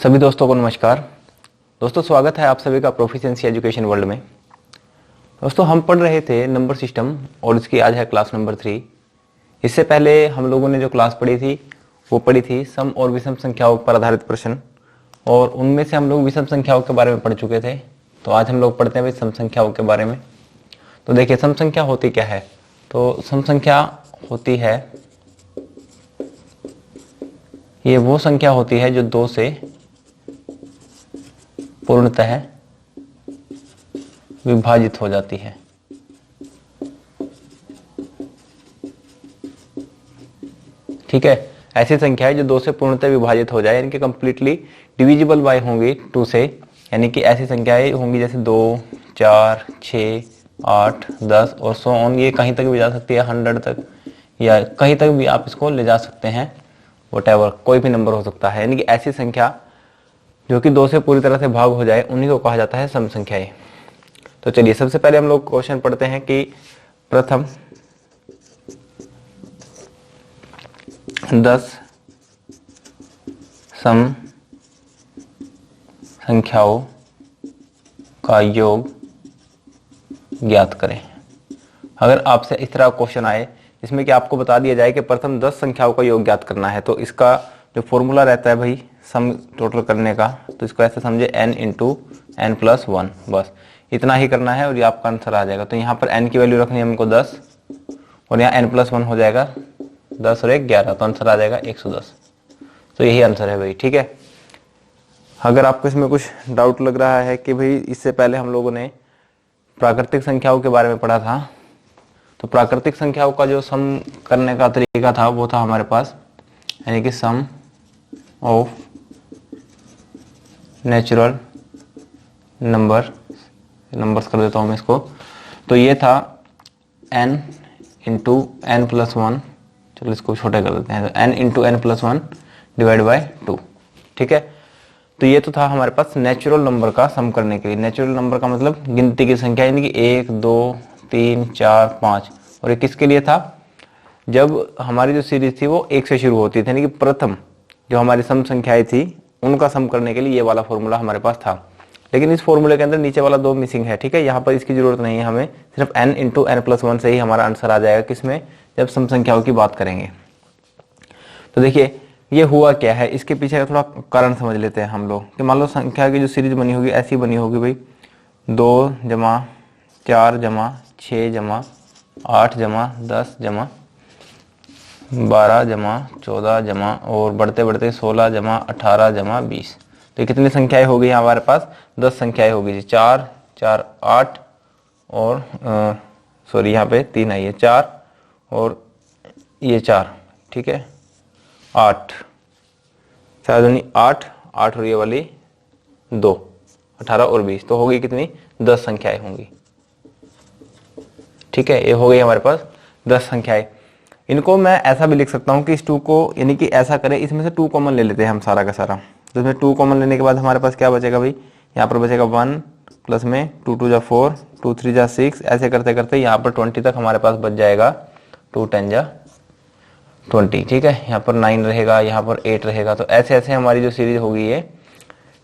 सभी दोस्तों को नमस्कार। दोस्तों स्वागत है आप सभी का प्रोफिशिएंसी एजुकेशन वर्ल्ड में। दोस्तों हम पढ़ रहे थे नंबर सिस्टम और इसकी आज है क्लास नंबर 3। इससे पहले हम लोगों ने जो क्लास पढ़ी थी वो पढ़ी थी सम और विषम संख्याओं पर आधारित प्रश्न, और उनमें से हम लोग विषम संख्याओं के बारे में पढ़ चुके थे। तो आज हम लोग पढ़ते हैं भाई सम संख्याओं के बारे में। तो देखिए सम संख्या होती क्या है। तो सम संख्या होती है, ये वो संख्या होती है जो 2 से पूर्णतः विभाजित हो जाती है। ठीक है, ऐसी संख्या है जो 2 से पूर्णतः विभाजित हो जाए, यानी कि कंप्लीटली डिविजिबल बाय होंगी 2 से। यानी कि ऐसी संख्याएं होंगी जैसे 2, 4, 6, 8, 10 और 100 ऑन। ये कहीं तक भी जा सकती है, 100 तक या कहीं तक भी आप इसको ले जा सकते हैं। व्हाटएवर, कोई भी नंबर हो सकता है। यानी कि ऐसी संख्या जो कि 2 से पूरी तरह से भाग हो जाए उन्हीं को कहा जाता है सम संख्याएं। तो चलिए सबसे पहले हम लोग क्वेश्चन पढ़ते हैं कि प्रथम 10 सम संख्याओं का योग ज्ञात करें। अगर आपसे इस तरह क्वेश्चन आए इसमें कि आपको बता दिया जाए कि प्रथम 10 संख्याओं का योग ज्ञात करना है, तो इसका जो फॉर्मूला रहता है भाई सम टोटल करने का, तो इसको ऐसे समझे n इंटू n प्लस 1, बस इतना ही करना है और ये आपका आंसर आ जाएगा। तो यहाँ पर n की वैल्यू रखनी है हमको 10 और यहाँ n प्लस 1 हो जाएगा 10 और 1 11, तो आंसर आ जाएगा 110। तो यही आंसर है भाई। ठीक है, अगर आपको इसमें कुछ डाउट लग रहा है कि भाई इससे पहले हम लोगों ने प्राकृतिक संख्याओं के बारे में पढ़ा था, तो प्राकृतिक संख्याओं का जो सम करने का तरीका था वो था हमारे पास, यानी कि सम ऑफ नेचुरल नंबर्स कर देता हूं मैं इसको। तो ये था n इंटू n प्लस 1, चलो इसको छोटा कर देते हैं, तो n into n plus 1 divide by 2। ठीक है, तो ये तो था हमारे पास नेचुरल नंबर का सम करने के लिए। नेचुरल नंबर का मतलब गिनती की संख्या, यानी कि 1, 2, 3, 4, 5। और ये किसके लिए था? जब हमारी जो सीरीज थी वो 1 से शुरू होती थी, यानी कि प्रथम जो हमारी सम संख्याएं थी उनका सम करने के लिए ये वाला फॉर्मूला हमारे पास था। लेकिन इस फॉर्मूले के अंदर नीचे वाला 2 मिसिंग है। ठीक है, यहाँ पर इसकी जरूरत नहीं है हमें, सिर्फ n इंटू n प्लस 1 से ही हमारा आंसर आ जाएगा। किसमें? जब सम संख्याओं की बात करेंगे। तो देखिए ये हुआ क्या है, इसके पीछे का थोड़ा कारण समझ लेते हैं हम लोग। कि मान लो संख्या की जो सीरीज बनी होगी ऐसी बनी होगी भाई, 2 जमा 4 जमा 6 जमा 8 जमा 10 जमा 12 जमा 14 जमा और बढ़ते बढ़ते 16 जमा 18 जमा 20। तो कितनी संख्याएं होगी हमारे पास? 10 संख्याएं होगी जी। 4 4 8 और सॉरी यहाँ पे 3 आई है, 4 और ये 4। ठीक है, 8 4 दूनी 8 8 और ये वाली 2 18 और 20, तो होगी कितनी? 10 संख्याएं होंगी। ठीक है, ये हो गई हमारे पास 10 संख्याएं। इनको मैं ऐसा भी लिख सकता हूँ कि इस 2 को, यानी कि ऐसा करें, इसमें से 2 कॉमन ले लेते हैं हम सारा का सारा। तो इसमें 2 कॉमन लेने के बाद हमारे पास क्या बचेगा भाई? यहाँ पर बचेगा 1 प्लस में 2 2 जा 4, 2 3 जा 6, ऐसे करते करते यहाँ पर 20 तक हमारे पास बच जाएगा। 2 10 जा 20। ठीक है, यहाँ पर 9 रहेगा, यहाँ पर 8 रहेगा। तो ऐसे ऐसे हमारी जो सीरीज होगी ये,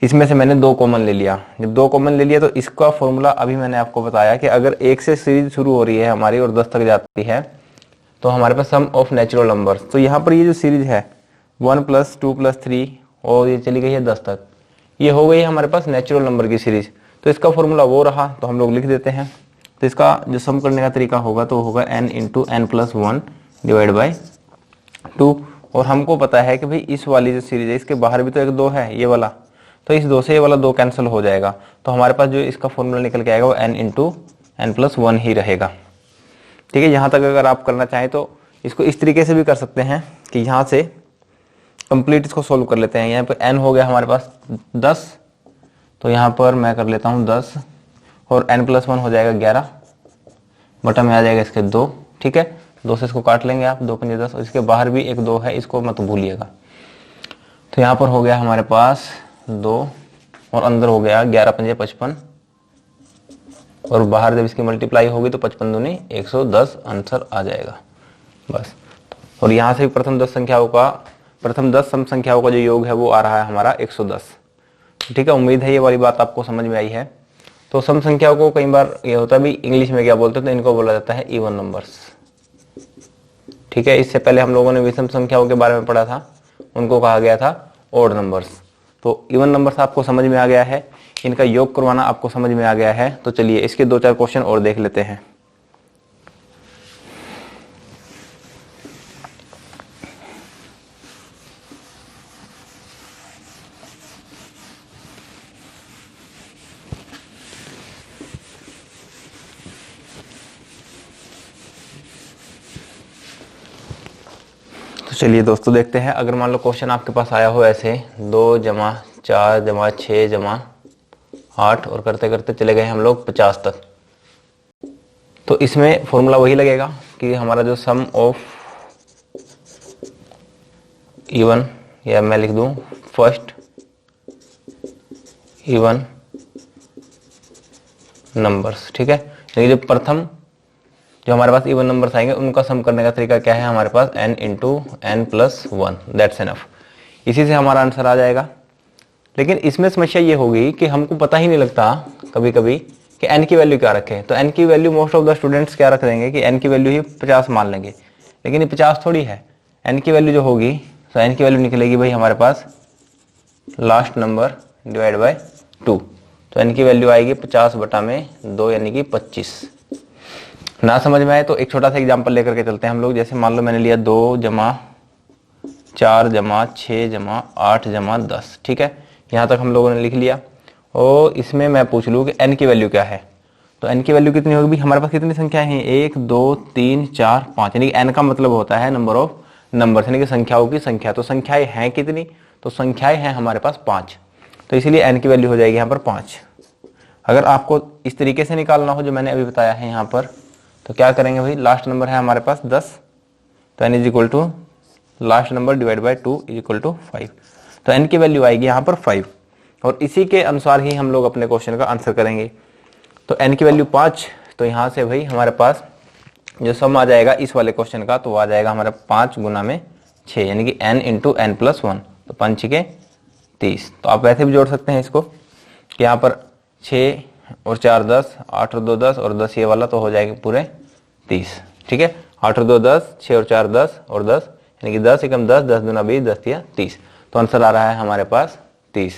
इसमें से मैंने 2 कॉमन ले लिया। जब 2 कॉमन ले लिया तो इसका फॉर्मूला अभी मैंने आपको बताया कि अगर 1 से सीरीज शुरू हो रही है हमारी और 10 तक जाती है तो हमारे पास सम ऑफ नेचुरल नंबर्स। तो यहाँ पर ये जो सीरीज है 1 प्लस 2 प्लस 3 और ये चली गई है 10 तक, ये हो गई है हमारे पास नेचुरल नंबर की सीरीज। तो इसका फॉर्मूला वो रहा, तो हम लोग लिख देते हैं। तो इसका जो सम करने का तरीका होगा तो होगा n into n plus 1 divide by 2। और हमको पता है कि भाई इस वाली जो सीरीज है इसके बाहर भी तो एक 2 है, ये वाला, तो इस 2 से ये वाला 2 कैंसिल हो जाएगा। तो हमारे पास जो इसका फॉर्मूला निकल के आएगा वो n इंटू n प्लस 1 ही रहेगा। ठीक है, यहाँ तक अगर आप करना चाहें तो इसको इस तरीके से भी कर सकते हैं कि यहाँ से कंप्लीट इसको सोल्व कर लेते हैं। यहाँ पे n हो गया हमारे पास 10, तो यहाँ पर मैं कर लेता हूँ 10 और n प्लस 1 हो जाएगा 11, बटा में आ जाएगा इसके 2। ठीक है, 2 से इसको काट लेंगे आप, 2 पंजे 10, और इसके बाहर भी एक 2 है, इसको मत भूलिएगा। तो यहाँ पर हो गया हमारे पास 2 और अंदर हो गया 11 पंजे 55, और बाहर जब इसकी मल्टीप्लाई होगी तो 55 दूनी 110 आंसर आ जाएगा बस। और यहाँ से भी प्रथम 10 सम संख्याओं का जो योग है वो आ रहा है हमारा 110। ठीक है, उम्मीद है ये वाली बात आपको समझ में आई है। तो सम संख्याओं को कई बार ये होता है भी, इंग्लिश में क्या बोलते हैं, तो इनको बोला जाता है इवन नंबर्स। ठीक है, इससे पहले हम लोगों ने विषम संख्याओं के बारे में पढ़ा था, उनको कहा गया था ओड नंबर्स। तो इवन नंबर्स आपको समझ में आ गया है, इनका योग करवाना आपको समझ में आ गया है। तो चलिए इसके 2-4 क्वेश्चन और देख लेते हैं। तो चलिए दोस्तों देखते हैं, अगर मान लो क्वेश्चन आपके पास आया हो ऐसे 2 जमा 4 जमा 6 जमा 8 और करते करते चले गए हम लोग 50 तक, तो इसमें फॉर्मूला वही लगेगा कि हमारा जो सम ऑफ इवन, या मैं लिख दूं फर्स्ट इवन नंबर्स। ठीक है, यानी जो प्रथम जो हमारे पास इवन नंबर्स आएंगे उनका सम करने का तरीका क्या है, हमारे पास n into n plus 1, that's enough. इसी से हमारा आंसर आ जाएगा। लेकिन इसमें समस्या ये होगी कि हमको पता ही नहीं लगता कभी कभी कि n की वैल्यू क्या रखें। तो n की value most of the students क्या रख देंगे कि n की वैल्यू ही 50 मान लेंगे, लेकिन ये 50 थोड़ी है। n की वैल्यू जो होगी, तो n की वैल्यू निकलेगी भाई हमारे पास लास्ट नंबर डिवाइड बाय 2। तो n की वैल्यू आएगी 50/2 यानी कि 25। ना समझ में आए तो एक छोटा सा एग्जांपल लेकर के चलते हैं हम लोग। जैसे मान लो मैंने लिया 2 जमा 4 जमा 6 जमा 8 जमा 10। ठीक है, यहाँ तक हम लोगों ने लिख लिया। और इसमें मैं पूछ लूँ कि n की वैल्यू क्या है, तो n की वैल्यू कितनी होगी, हमारे पास कितनी संख्याएं हैं, 1 2 3 4 5, यानी कि n का मतलब होता है नंबर ऑफ नंबर्स, यानी कि संख्याओं की संख्या। तो संख्याएं हैं कितनी, तो संख्याएं हैं हमारे पास 5, तो इसीलिए n की वैल्यू हो जाएगी यहाँ पर 5। अगर आपको इस तरीके से निकालना हो जो मैंने अभी बताया है यहाँ पर, तो क्या करेंगे भाई, लास्ट नंबर है हमारे पास 10, तो n is equal to last number divide by 2 is equal to 5। तो n की वैल्यू आएगी यहाँ पर 5, और इसी के अनुसार ही हम लोग अपने क्वेश्चन का आंसर करेंगे। तो n की वैल्यू 5, तो यहाँ से भाई हमारे पास जो सम आ जाएगा इस वाले क्वेश्चन का, तो वो आ जाएगा हमारा 5 गुना में 6, यानी कि n इंटू एन प्लस 1, तो 5 के 30। तो आप वैसे भी जोड़ सकते हैं इसको कि यहाँ पर 6 और 4 10, 8 और 2 10 और 10 ये वाला, तो हो जाएगा पूरे 30। ठीक है, 8 और 2 10, 6 और 4 10 और 10, यानी कि 10 एकम 10, 10 दूना 20, 10 या 30। तो आंसर आ रहा है हमारे पास 30।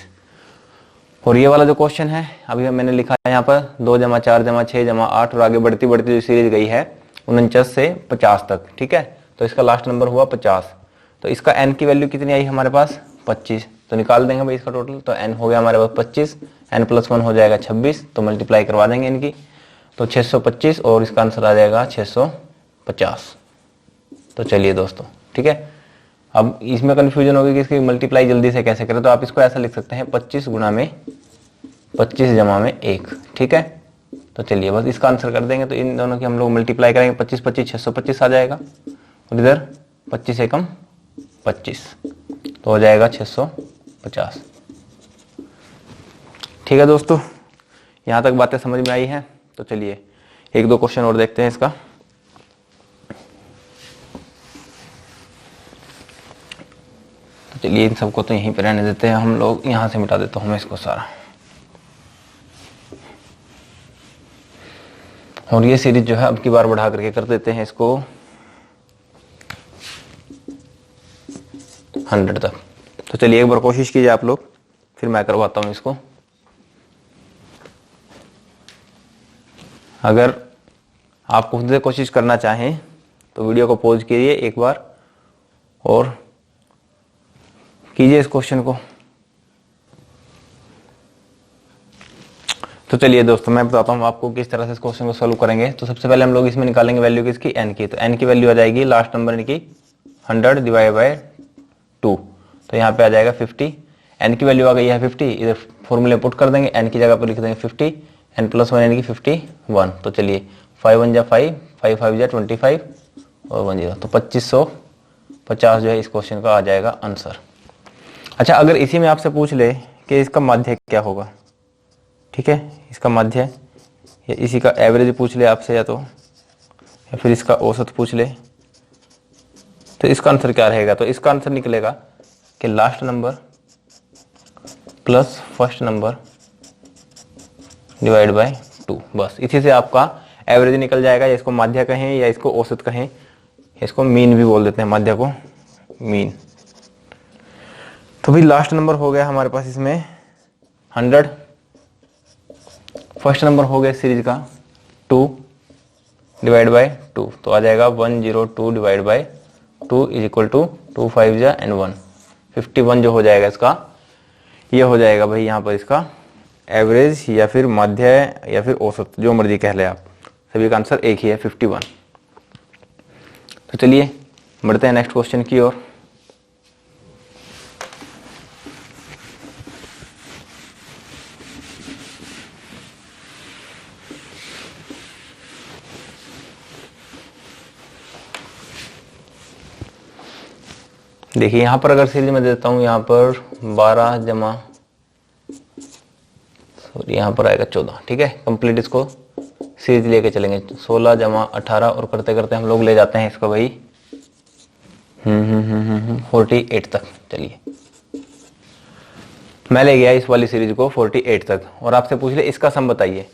और ये वाला जो क्वेश्चन है अभी मैंने लिखा है यहाँ पर 2 जमा 4 जमा 6 जमा 8, और आगे बढ़ती बढ़ती जो सीरीज गई है 49 से 50 तक। ठीक है, तो इसका लास्ट नंबर हुआ 50। तो इसका n की वैल्यू कितनी आई हमारे पास, 25। तो निकाल देंगे भाई इसका टोटल, तो n हो गया हमारे पास 25, n प्लस 1 हो जाएगा 26, तो मल्टीप्लाई करवा देंगे इनकी, तो 625, और इसका आंसर आ जाएगा 650। तो चलिए दोस्तों, ठीक है, अब इसमें कंफ्यूजन होगी कि इसकी मल्टीप्लाई जल्दी से कैसे करें, तो आप इसको ऐसा लिख सकते हैं 25 गुना में 25 जमा में 1। ठीक है, तो चलिए बस इसका आंसर कर देंगे, तो इन दोनों की हम लोग मल्टीप्लाई करेंगे, 25 25 625 आ जाएगा, और इधर 25 एकम 25, तो हो जाएगा 650। ठीक है दोस्तों, यहाँ तक बातें समझ में आई हैं। तो चलिए 1-2 क्वेश्चन और देखते हैं इसका। तो चलिए इन सबको तो यहीं पर रहने देते हैं हम लोग, यहाँ से मिटा देता हूँ मैं इसको सारा। और ये सीरीज जो है अब की बार बढ़ा करके कर देते हैं इसको 100 तक। तो चलिए एक बार कोशिश कीजिए आप लोग, फिर मैं करवाता हूँ इसको। अगर आप खुद से कोशिश करना चाहें तो वीडियो को पॉज कीजिए एक बार और कीजिए इस क्वेश्चन को। तो चलिए दोस्तों मैं बताता हूँ आपको किस तरह से इस क्वेश्चन को सॉल्व करेंगे। तो सबसे पहले हम लोग इसमें निकालेंगे वैल्यू किसकी, n की। तो n की वैल्यू आ जाएगी लास्ट नंबर की 100 डिवाइड बाय 2, तो यहाँ पे आ जाएगा 50। n की वैल्यू आ गई है 50, इधर फॉर्मूले पुट कर देंगे, n की जगह पर लिख देंगे 50, n प्लस 1 यानी कि 51। तो चलिए 5 1 जा 5, 5 5 जा 25 और 1 0, तो 2550 जो है इस क्वेश्चन का आ जाएगा आंसर। अच्छा, अगर इसी में आपसे पूछ ले कि इसका माध्य क्या होगा, ठीक है, इसका माध्य या इसी का एवरेज पूछ ले आपसे, या फिर इसका औसत पूछ ले, तो इसका आंसर क्या रहेगा। तो इसका आंसर निकलेगा कि last number plus first number divide by 2। बस इसी से आपका एवरेज निकल जाएगा, या इसको माध्य कहें या इसको औसत कहें, इसको मीन भी बोल देते हैं, माध्य को मीन। तो भाई लास्ट नंबर हो गया हमारे पास इसमें 100, फर्स्ट नंबर हो गया सीरीज का 2 डिवाइड बाय 2, तो आ जाएगा 102 divide by 2 is equal to 2 5 जा एंड 1, 51 जो हो जाएगा इसका, ये हो जाएगा भाई यहाँ पर इसका एवरेज या फिर मध्य या फिर औसत, जो मर्जी कह ले आप, सभी का आंसर एक ही है 51। तो चलिए बढ़ते हैं नेक्स्ट क्वेश्चन की ओर। देखिए यहाँ पर अगर सीरीज में देता हूँ, यहाँ पर 12 जमा यहाँ पर आएगा 14, ठीक है। कंप्लीट इसको सीरीज लेके चलेंगे, 16 जमा 18 और करते करते हम लोग ले जाते हैं इसको भाई 48 तक। चलिए मैं ले गया इस वाली सीरीज को 48 तक, और आपसे पूछ ले इसका सम बताइए।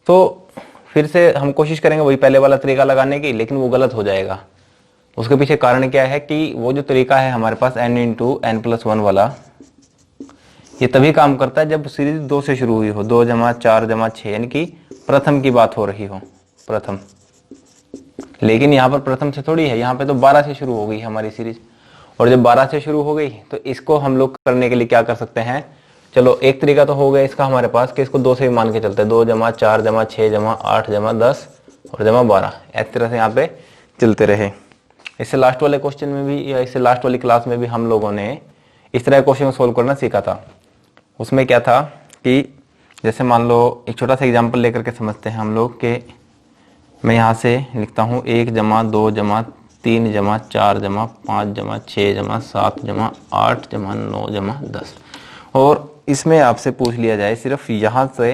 तो फिर से हम कोशिश करेंगे वही पहले वाला तरीका लगाने की, लेकिन वो गलत हो जाएगा। उसके पीछे कारण क्या है कि वो जो तरीका है हमारे पास n इंटू एन प्लस 1 वाला, ये तभी काम करता है जब सीरीज 2 से शुरू हुई हो, 2 जमा 4 जमा 6, यानी कि प्रथम की बात हो रही हो, प्रथम। लेकिन यहाँ पर प्रथम से थोड़ी है, यहाँ पे तो 12 से शुरू हो गई हमारी सीरीज, और जब 12 से शुरू हो गई तो इसको हम लोग करने के लिए क्या कर सकते हैं, चलो एक तरीका तो हो गया इसका हमारे पास कि इसको 2 से भी मान के चलते हैं, 2 जमा 4 जमा 6 जमा 8 जमा 10 और जमा 12, इस तरह से यहाँ पे चलते रहे। इससे लास्ट वाले क्वेश्चन में भी, या इससे लास्ट वाली क्लास में भी हम लोगों ने इस तरह क्वेश्चन सोल्व करना सीखा था। उसमें क्या था कि जैसे मान लो एक छोटा सा एग्जांपल लेकर के समझते हैं हम लोग, कि मैं यहाँ से लिखता हूँ 1 जमा 2 जमा 3 जमा 4 जमा 5 जमा 6 जमा 7 जमा 8 जमा 9 जमा 10, और इसमें आपसे पूछ लिया जाए सिर्फ यहाँ से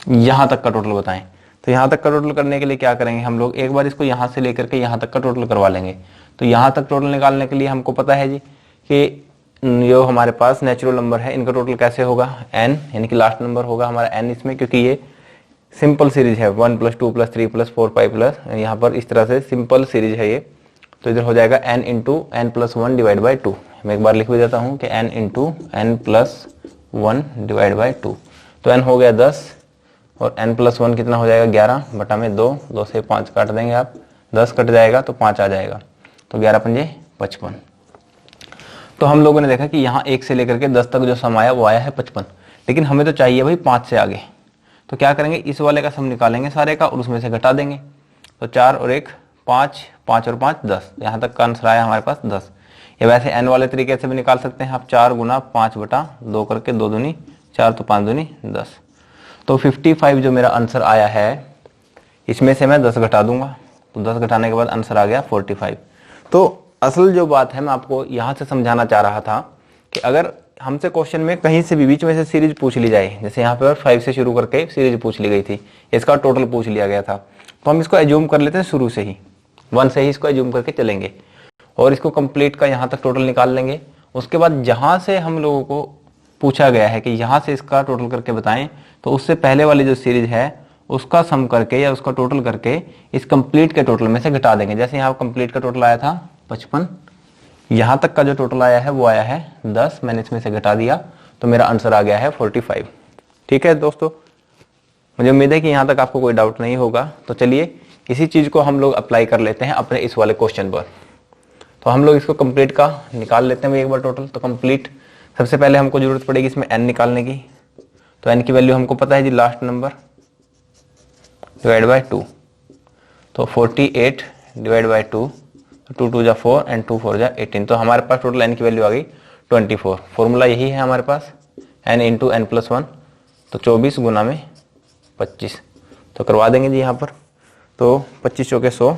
यहाँ तक का टोटल बताएं। तो यहाँ तक का टोटल करने के लिए क्या करेंगे हम लोग, एक बार इसको यहाँ से लेकर के यहाँ तक का टोटल करवा लेंगे। तो यहाँ तक टोटल निकालने के लिए हमको पता है जी कि जो हमारे पास नेचुरल नंबर है इनका टोटल कैसे होगा, n, यानी कि लास्ट नंबर होगा हमारा n इसमें, क्योंकि ये सिंपल सीरीज है, 1 + 2 + 3 + 4 5 प्लस, यहाँ पर इस तरह से सिंपल सीरीज है ये। तो इधर हो जाएगा n into n plus 1 divide by 2। मैं एक बार लिख भी देता हूँ कि n into n plus 1 divide by 2। तो n हो गया 10 और n प्लस 1 कितना हो जाएगा 11 बटा में 2, 2 से 5 काट देंगे आप, 10 कट जाएगा तो 5 आ जाएगा, तो 11 पंजे 55। तो हम लोगों ने देखा कि यहाँ 1 से लेकर के 10 तक जो सम आया वो आया है 55, लेकिन हमें तो चाहिए भाई 5 से आगे। तो क्या करेंगे, इस वाले का सम निकालेंगे सारे का और उसमें से घटा देंगे। तो 4 और 1 5, 5 और 5 10, यहाँ तक का आंसर आया हमारे पास 10। या वैसे n वाले तरीके से भी निकाल सकते हैं आप, 4 गुना 5 बटा 2 करके 2 दूनी 4, तो 5 दूनी 10। तो 55 जो मेरा आंसर आया है, इसमें से मैं 10 घटा दूंगा, तो 10 घटाने के बाद आंसर आ गया 45। तो असल जो बात है मैं आपको यहाँ से समझाना चाह रहा था कि अगर हमसे क्वेश्चन में कहीं से भी बीच में से सीरीज पूछ ली जाए, जैसे यहाँ पर 5 से शुरू करके सीरीज पूछ ली गई थी, इसका टोटल पूछ लिया गया था, तो हम इसको एज्यूम कर लेते हैं शुरू से ही, 1 से ही इसको एज्यूम करके चलेंगे और इसको कंप्लीट का यहाँ तक टोटल निकाल लेंगे। उसके बाद जहाँ से हम लोगों को पूछा गया है कि यहाँ से इसका टोटल करके बताएं, तो उससे पहले वाली जो सीरीज है उसका सम करके या उसका टोटल करके इस कंप्लीट के टोटल में से घटा देंगे। जैसे यहाँ कंप्लीट का टोटल आया था 55, यहाँ तक का जो टोटल आया है वो आया है 10, मैंने इसमें से घटा दिया तो मेरा आंसर आ गया है 45। ठीक है दोस्तों, मुझे उम्मीद है कि यहाँ तक आपको कोई डाउट नहीं होगा। तो चलिए इसी चीज को हम लोग अप्लाई कर लेते हैं अपने इस वाले क्वेश्चन पर। तो हम लोग इसको कंप्लीट का निकाल लेते हैं एक बार टोटल। तो कंप्लीट सबसे पहले हमको जरूरत पड़ेगी इसमें n निकालने की। तो n की वैल्यू हमको पता है जी, लास्ट नंबर डिवाइड बाय 2, तो 48 डिवाइड बाय 2, 2 2 जा 4 एंड 2 4 जा 18। तो हमारे पास टोटल n की वैल्यू आ गई 24। फॉर्मूला यही है हमारे पास, n इंटू एन प्लस 1, तो 24 गुना में 25। तो करवा देंगे जी यहाँ पर। तो 25 चौके 100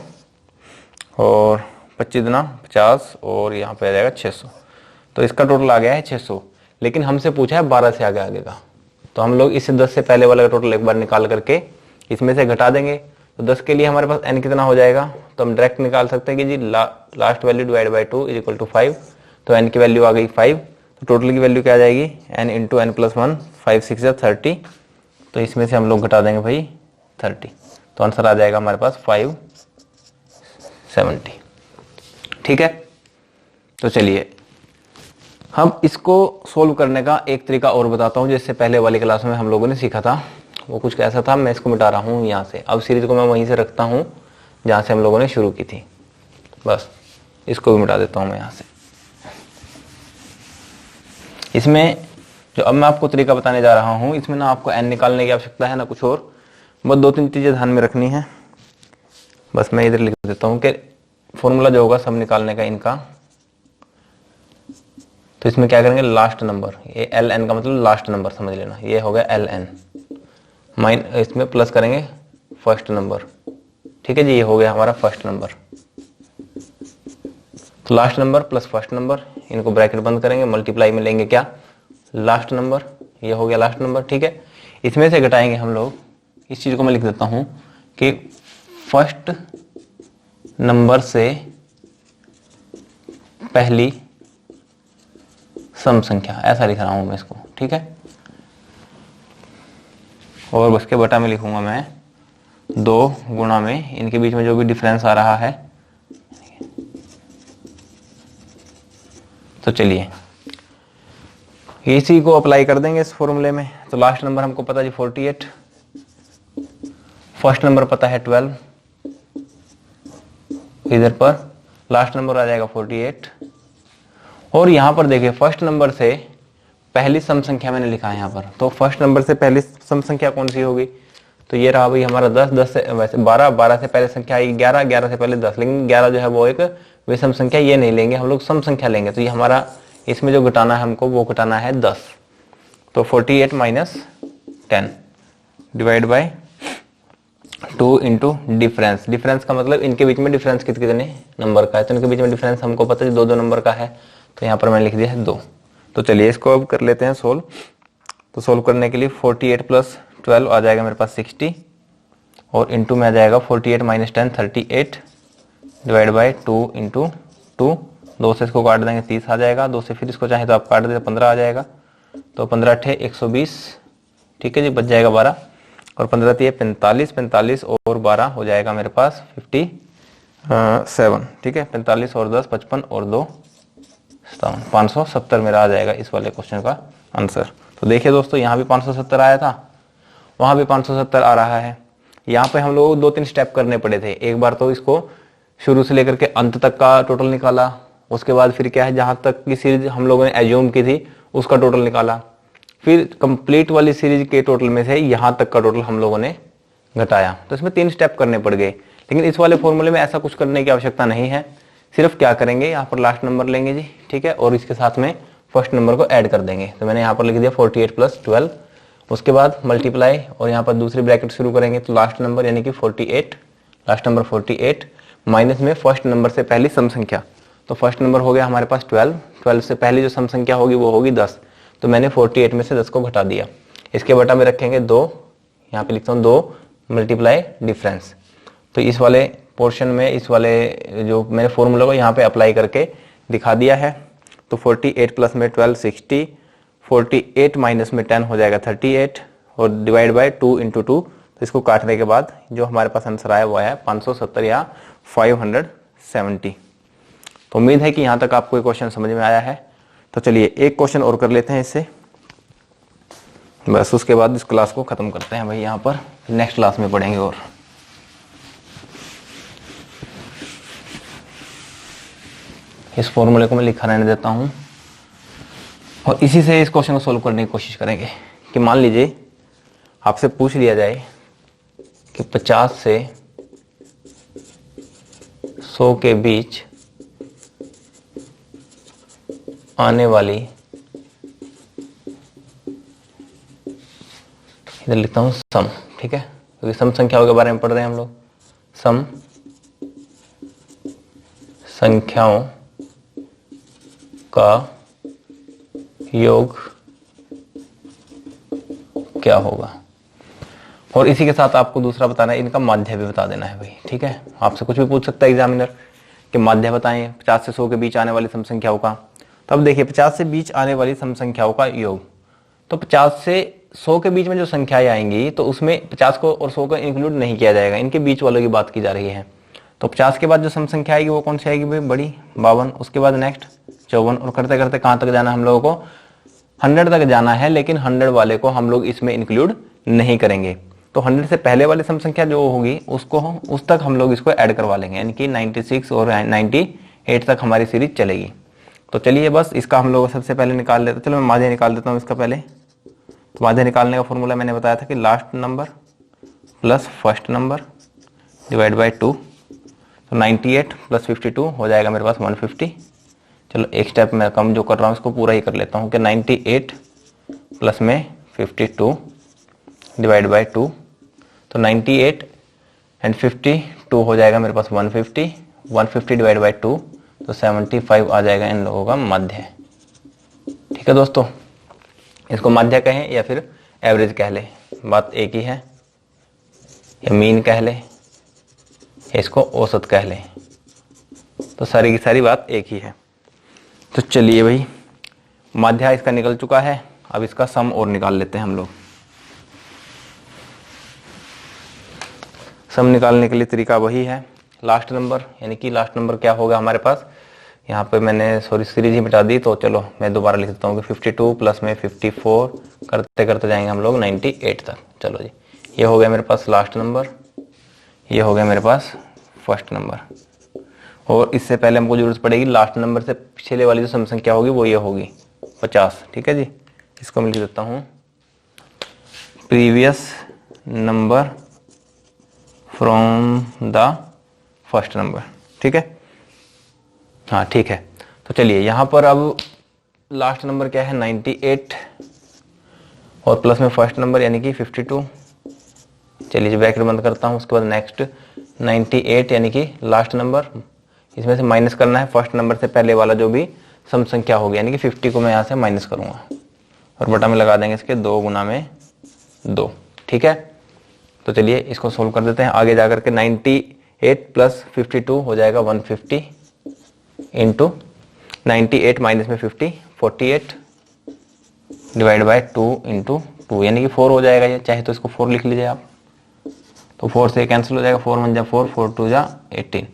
और 25 दुना 50 और यहाँ पे आ जाएगा 600। तो इसका टोटल आ गया है 600, लेकिन हमसे पूछा है 12 से आगे आगे का। तो हम लोग इस 10 से पहले वाला का टोटल एक बार निकाल करके इसमें से घटा देंगे। तो 10 के लिए हमारे पास n कितना हो जाएगा, तो हम डायरेक्ट निकाल सकते हैं कि जी last value divide by 2 is equal to 5। तो n की वैल्यू आ गई 5। तो टोटल की वैल्यू क्या आ जाएगी, n into n plus one, 5 6 या 30, तो इसमें से हम लोग घटा देंगे भाई 30, तो आंसर आ जाएगा हमारे पास 570। ठीक है, तो चलिए हम इसको सोल्व करने का एक तरीका और बताता हूँ, जिससे पहले वाली क्लास में हम लोगों ने सीखा था। वो कुछ कैसा था, मैं इसको मिटा रहा हूँ यहाँ से, अब सीरीज को मैं वहीं से रखता हूँ जहाँ से हम लोगों ने शुरू की थी, बस इसको भी मिटा देता हूँ मैं यहाँ से। इसमें जो अब मैं आपको तरीका बताने जा रहा हूँ, इसमें ना आपको n निकालने की आवश्यकता है ना कुछ और, बस 2-3 चीज़ें ध्यान में रखनी है। बस मैं इधर लिख देता हूँ कि फॉर्मूला जो होगा सब निकालने का इनका, तो इसमें क्या करेंगे, लास्ट नंबर, ये एल एन का मतलब लास्ट नंबर समझ लेना, ये हो गया एल एन, इसमें प्लस करेंगे फर्स्ट नंबर। ठीक है जी, ये हो गया हमारा फर्स्ट नंबर। तो last number plus first number, इनको ब्रैकेट बंद करेंगे, मल्टीप्लाई में लेंगे क्या, लास्ट नंबर, ये हो गया लास्ट नंबर। ठीक है, इसमें से घटाएंगे हम लोग, इस चीज को मैं लिख देता हूं कि फर्स्ट नंबर से पहली सम संख्या, ऐसा लिख रहा हूं मैं इसको। ठीक है, और उसके बटा में लिखूंगा मैं 2 गुणा में इनके बीच में जो भी डिफरेंस आ रहा है। तो चलिए इसी को अप्लाई कर देंगे इस फॉर्मूले में। तो लास्ट नंबर हमको पता जी 48, फर्स्ट नंबर पता है 12, इधर पर लास्ट नंबर आ जाएगा 48, और यहां पर देखिए फर्स्ट नंबर से पहली सम संख्या मैंने लिखा है यहाँ पर, तो फर्स्ट नंबर से पहली सम संख्या कौन सी होगी, तो ये रहा भाई हमारा 10, 10 से वैसे 12, 12 से पहले संख्या आई 11, 11 से पहले 10, लेकिन 11 जो है वो एक विषम संख्या, ये नहीं लेंगे हम लोग, सम संख्या लेंगे। तो ये हमारा इसमें जो घटाना है हमको, वो घटाना है 10, तो 48 minus 10 divide by 2 into difference. Difference का मतलब इनके बीच में डिफरेंस कितने नंबर का है, तो इनके बीच में डिफरेंस हमको पता है 2-2 नंबर का है, तो यहाँ पर मैंने लिख दिया है 2। तो चलिए इसको अब कर लेते हैं सोल्व। तो सोल्व करने के लिए 48 प्लस 12 आ जाएगा मेरे पास 60, और इंटू में आ जाएगा 48 माइनस 10 38 डिवाइड बाई 2 इंटू 2, 2 से इसको काट देंगे 30 आ जाएगा, 2 से फिर इसको चाहे तो आप काट देते 15 आ जाएगा, तो 15 अट्ठे 120। ठीक है जी, बच जाएगा 12, और 15 3 45, 45 और 12 हो जाएगा मेरे पास 57। ठीक है, 45 और 10 55 और 2 57, 570 मेरा आ जाएगा इस वाले क्वेश्चन का आंसर। तो देखिए दोस्तों, यहाँ भी 570 आया था, वहां भी 570 आ रहा है। यहाँ पे हम लोग 2-3 स्टेप करने पड़े थे। एक बार तो इसको शुरू से लेकर के अंत तक का टोटल निकाला, उसके बाद फिर क्या है, जहां तक की सीरीज हम लोगों ने एज्यूम की थी उसका टोटल निकाला, फिर कंप्लीट वाली सीरीज के टोटल में से यहां तक का टोटल हम लोगों ने घटाया। तो इसमें 3 स्टेप करने पड़ गए, लेकिन इस वाले फॉर्मूले में ऐसा कुछ करने की आवश्यकता नहीं है। सिर्फ क्या करेंगे, यहाँ पर लास्ट नंबर लेंगे जी, ठीक है, और इसके साथ में फर्स्ट नंबर को ऐड कर देंगे। तो मैंने यहाँ पर लिख दिया 48 प्लस 12, उसके बाद मल्टीप्लाई, और यहाँ पर दूसरी ब्रैकेट शुरू करेंगे, तो लास्ट नंबर यानी कि 48, लास्ट नंबर 48 माइनस में फर्स्ट नंबर से पहली सम संख्या, तो फर्स्ट नंबर हो गया हमारे पास 12, 12 से पहली जो सम संख्या होगी वो होगी 10, तो मैंने 48 में से 10 को घटा दिया। इसके बटा में रखेंगे 2, यहाँ पे लिखता हूँ 2 मल्टीप्लाई डिफरेंस। तो इस वाले पोर्शन में, इस वाले जो मैंने फॉर्मूला को यहाँ पे अप्लाई करके दिखा दिया है। तो 48 प्लस में 12 60, 48 माइनस में 10 हो जाएगा 38, और डिवाइड बाय 2 इंटू 2, तो इसको काटने के बाद जो हमारे पास आंसर आया वो आया 570 या 570। तो उम्मीद है कि यहाँ तक आपको ये क्वेश्चन समझ में आया है। तो चलिए एक क्वेश्चन और कर लेते हैं इससे, बस उसके बाद इस क्लास को खत्म करते हैं भाई। यहाँ पर नेक्स्ट क्लास में पढ़ेंगे। और इस फॉर्मूले को मैं लिखा रहने देता हूं, और इसी से इस क्वेश्चन को सोल्व करने की कोशिश करेंगे। कि मान लीजिए आपसे पूछ लिया जाए कि 50 से 100 के बीच आने वाली, इधर लिखता हूं सम, ठीक है, क्योंकि सम संख्याओं के बारे में पढ़ रहे हैं हम लोग। सम संख्याओं का योग क्या होगा, और इसी के साथ आपको दूसरा बताना है, इनका माध्य भी बता देना है भाई। ठीक है, आपसे कुछ भी पूछ सकता है एग्जामिनर कि माध्य बताएं 50 से 100 के बीच आने वाली सम संख्याओं का। तो अब देखिए 50 से बीच आने वाली सम संख्याओं का योग, तो 50 से 100 के बीच में जो संख्याएं आएंगी तो उसमें 50 को और 100 को इंक्लूड नहीं किया जाएगा, इनके बीच वालों की बात की जा रही है। तो 50 के बाद जो सम संख्या आएगी वो कौन सी आएगी भाई, बड़ी 52, उसके बाद नेक्स्ट 54, और करते करते कहाँ तक जाना है हम लोगों को, 100 तक जाना है, लेकिन 100 वाले को हम लोग इसमें इंक्लूड नहीं करेंगे। तो 100 से पहले वाली सम संख्या जो होगी उसको उस तक हम लोग इसको ऐड करवा लेंगे, यानी कि 96 और 98 तक हमारी सीरीज चलेगी। तो चलिए बस इसका हम लोग सबसे पहले निकाल लेते हैं। चलो मैं माध्य निकाल देता हूँ इसका पहले। तो माध्य निकालने का फॉर्मूला मैंने बताया था कि last number plus first number divide by 2। तो 98 प्लस 52 हो जाएगा मेरे पास 150। चलो एक स्टेप मैं कम जो कर रहा हूँ इसको पूरा ही कर लेता हूँ कि 98 प्लस में 52 डिवाइड बाई 2। तो 98 एंड 52 हो जाएगा मेरे पास 150, 150 डिवाइड बाई 2 तो 75 आ जाएगा इन लोगों का मध्य। ठीक है दोस्तों, इसको मध्य कहें या फिर एवरेज कह ले, बात एक ही है, या मीन कह ले, इसको औसत कह ले, तो सारी की सारी बात एक ही है। तो चलिए भाई मध्य इसका निकल चुका है, अब इसका सम और निकाल लेते हैं हम लोग। सम निकालने के लिए तरीका वही है, लास्ट नंबर, यानी कि लास्ट नंबर क्या होगा हमारे पास, यहाँ पे मैंने सॉरी सीरीज ही मिटा दी, तो चलो मैं दोबारा लिख देता हूँ कि 52 प्लस में 54 करते करते जाएंगे हम लोग 98 तक। चलो जी, ये हो गया मेरे पास लास्ट नंबर, ये हो गया मेरे पास फर्स्ट नंबर, और इससे पहले हमको जरूरत पड़ेगी लास्ट नंबर से पिछले वाली जो सम संख्या होगी वो ये होगी 50। ठीक है जी, इसको मैं लिख देता हूँ previous number from the first number. ठीक है, हाँ ठीक है। तो चलिए यहाँ पर अब लास्ट नंबर क्या है 98 और प्लस में फर्स्ट नंबर यानी कि 52। चलिए जी ब्रैकेट बंद करता हूँ, उसके बाद नेक्स्ट 98 यानी कि लास्ट नंबर, इसमें से माइनस करना है फर्स्ट नंबर से पहले वाला जो भी सम संख्या होगी, यानी कि 50 को मैं यहाँ से माइनस करूँगा और बटा में लगा देंगे इसके 2 गुना में 2। ठीक है, तो चलिए इसको सोल्व कर देते हैं। आगे जाकर के 98 प्लस 52 हो जाएगा 150 इंटू 98 माइनस में 50 48 डिवाइड बाय 2 इंटू 2 यानी कि 4 हो जाएगा ये, चाहे तो इसको 4 लिख लीजिए आप, तो 4 से कैंसिल हो जाएगा, 4 1 जा 4, 4 2 जा 18।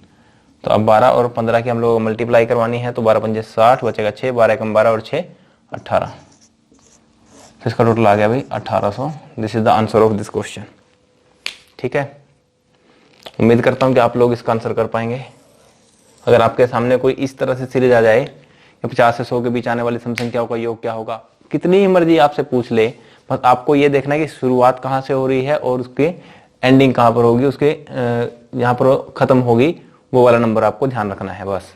तो अब 12 और 15 की हम लोग मल्टीप्लाई करवानी है, तो 12 पंजे 60 बचेगा 6, 12 कम 12 और 6 18, तो इसका टोटल आ गया भाई 1800। This is the answer of this question. ठीक है, उम्मीद करता हूं कि आप लोग इसका आंसर कर पाएंगे। अगर आपके सामने कोई इस तरह से सीरीज आ जाए कि 50 से 100 के बीच आने वाली सम संख्याओं का योग क्या होगा, कितनी ही मर्जी आपसे पूछ ले, बस आपको ये देखना है कि शुरुआत कहाँ से हो रही है और उसके एंडिंग कहाँ पर होगी, उसके यहाँ पर खत्म होगी, वो वाला नंबर आपको ध्यान रखना है बस।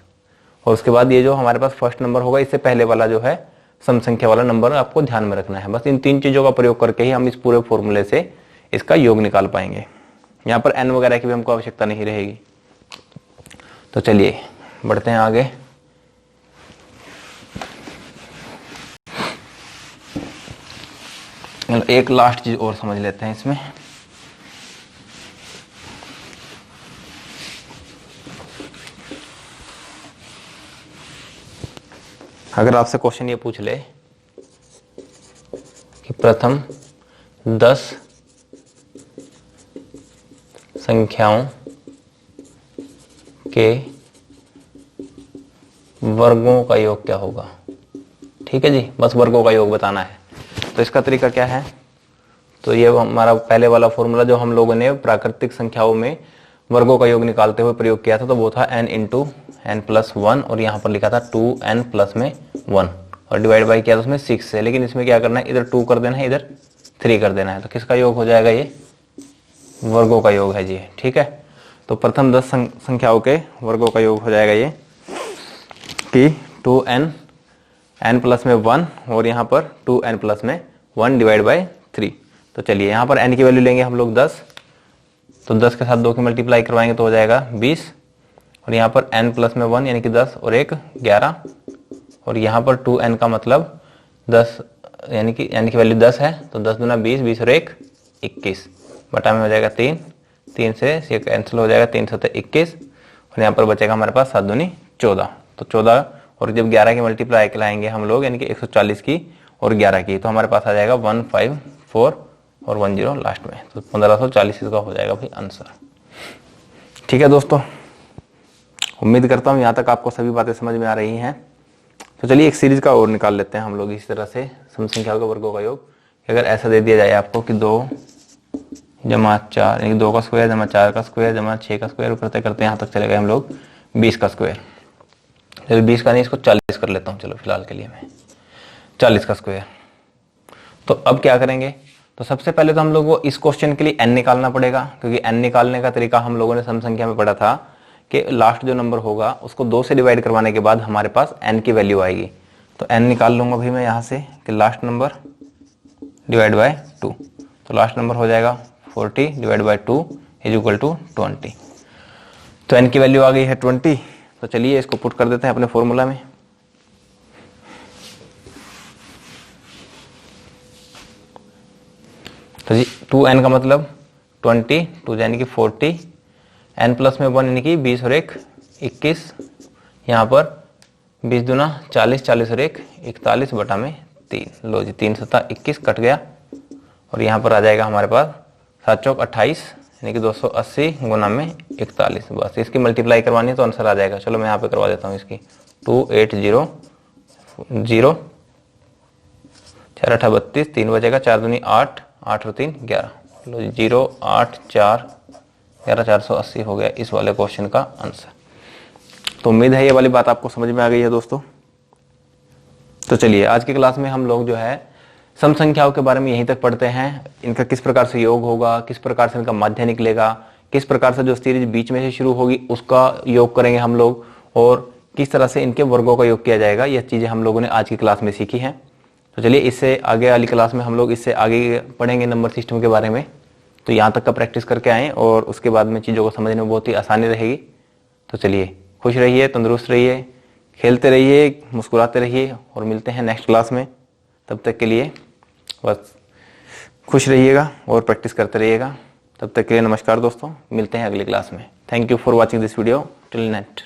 और उसके बाद ये जो हमारे पास फर्स्ट नंबर होगा, इससे पहले वाला जो है सम संख्या वाला नंबर आपको ध्यान में रखना है। बस इन 3 चीजों का प्रयोग करके ही हम इस पूरे फॉर्मूले से इसका योग निकाल पाएंगे। यहाँ पर एन वगैरह की भी हमको आवश्यकता नहीं रहेगी। तो चलिए बढ़ते हैं आगे। एक लास्ट चीज और समझ लेते हैं इसमें। अगर आपसे क्वेश्चन ये पूछ ले कि प्रथम 10 संख्याओं के वर्गों का योग क्या होगा, ठीक है जी, बस वर्गों का योग बताना है। तो इसका तरीका क्या है, तो ये हमारा पहले वाला फॉर्मूला जो हम लोगों ने प्राकृतिक संख्याओं में वर्गों का योग निकालते हुए प्रयोग किया था, तो वो था n इंटू एन प्लस 1 और यहाँ पर लिखा था 2n प्लस में 1 और डिवाइड बाई किया था उसमें 6 से। लेकिन इसमें क्या करना है, इधर 2 कर देना है, इधर 3 कर देना है। तो किसका योग हो जाएगा, ये वर्गों का योग है जी। ठीक है, तो प्रथम 10 संख्याओं के वर्गों का योग हो जाएगा ये कि 2n n प्लस में 1 और यहाँ पर 2n प्लस में 1 डिवाइड बाई 3। तो चलिए यहाँ पर n की वैल्यू लेंगे हम लोग 10, तो 10 के साथ 2 की मल्टीप्लाई करवाएंगे तो हो जाएगा 20 और यहाँ पर n प्लस में 1 यानी कि 10 और 1 11 और यहाँ पर 2n का मतलब 10 यानी कि n की वैल्यू 10 है, तो 10 दूना 20, 20 और 1 21, बटा में हो जाएगा 3, 3 से कैंसिल हो जाएगा, 3 7 21 और यहाँ पर बचेगा हमारे पास 7 दूनी 14। तो 14 और जब 11 की मल्टीप्लाई लाएंगे हम लोग यानी कि 140 की और 11 की, तो हमारे पास आ जाएगा 154 और 10 लास्ट में, तो 1540 इसका हो जाएगा भाई आंसर। ठीक है दोस्तों, उम्मीद करता हूँ यहाँ तक आपको सभी बातें समझ में आ रही हैं। तो चलिए एक सीरीज का और निकाल लेते हैं हम लोग इस तरह से, सम संख्याओं के वर्गों का योग। अगर ऐसा दे दिया जाए आपको कि 2 जमा 4 यानी 2 का स्क्वायर जमा 4 का स्क्वायर जमा 6 का स्क्वायर करते करते यहाँ तक चले गए हम लोग 20 का स्क्वायर। चलो 20 का नहीं, इसको 40 कर लेता हूँ, चलो फिलहाल के लिए मैं 40 का स्क्वायर। तो अब क्या करेंगे, तो सबसे पहले तो हम लोग को इस क्वेश्चन के लिए n निकालना पड़ेगा, क्योंकि n निकालने का तरीका हम लोगों ने सम संख्या में पढ़ा था कि लास्ट जो नंबर होगा उसको 2 से डिवाइड करवाने के बाद हमारे पास n की वैल्यू आएगी। तो n निकाल लूंगा भाई मैं यहाँ से कि लास्ट नंबर डिवाइड बाय 2, तो लास्ट नंबर हो जाएगा 40 divide by 2 is equal to 20। तो n की वैल्यू आ गई है 20। तो चलिए इसको पुट कर देते हैं अपने फॉर्मूला में। तो जी 2n का मतलब 20, 2 यानी कि 40, n प्लस में 1 यानी कि 20 और 1 21, यहाँ पर 20 दूना 40, 40 और 1 41 बटा में 3। लो जी 3 सत्ता 21 कट गया, और यहाँ पर आ जाएगा हमारे पास 7 चौक 28 यानी कि 280 गुना में 41। बस इसकी मल्टीप्लाई करवानी है तो आंसर आ जाएगा। चलो मैं यहाँ पे करवा देता हूँ इसकी 2800 4 8 32, 3 बचेगा, 4 दूनी 8, 8 और 3 11। लो जी 0 8 4 11 480 हो गया इस वाले क्वेश्चन का आंसर। तो उम्मीद है ये वाली बात आपको समझ में आ गई है दोस्तों। तो चलिए आज की क्लास में हम लोग जो है सम संख्याओं के बारे में यहीं तक पढ़ते हैं, इनका किस प्रकार से योग होगा, किस प्रकार से इनका माध्य निकलेगा, किस प्रकार से जो सीरीज बीच में से शुरू होगी उसका योग करेंगे हम लोग, और किस तरह से इनके वर्गों का योग किया जाएगा। यह चीजें हम लोगों ने आज की क्लास में सीखी हैं। तो चलिए इससे आगे वाली क्लास में हम लोग इससे आगे पढ़ेंगे नंबर सिस्टम के बारे में। तो यहाँ तक का प्रैक्टिस करके आएँ और उसके बाद में चीज़ों को समझने में बहुत ही आसानी रहेगी। तो चलिए खुश रहिए, तंदुरुस्त रहिए, खेलते रहिए, मुस्कुराते रहिए, और मिलते हैं नेक्स्ट क्लास में। तब तक के लिए बस खुश रहिएगा और प्रैक्टिस करते रहिएगा। तब तक के लिए नमस्कार दोस्तों, मिलते हैं अगली क्लास में। Thank you for watching this video till next.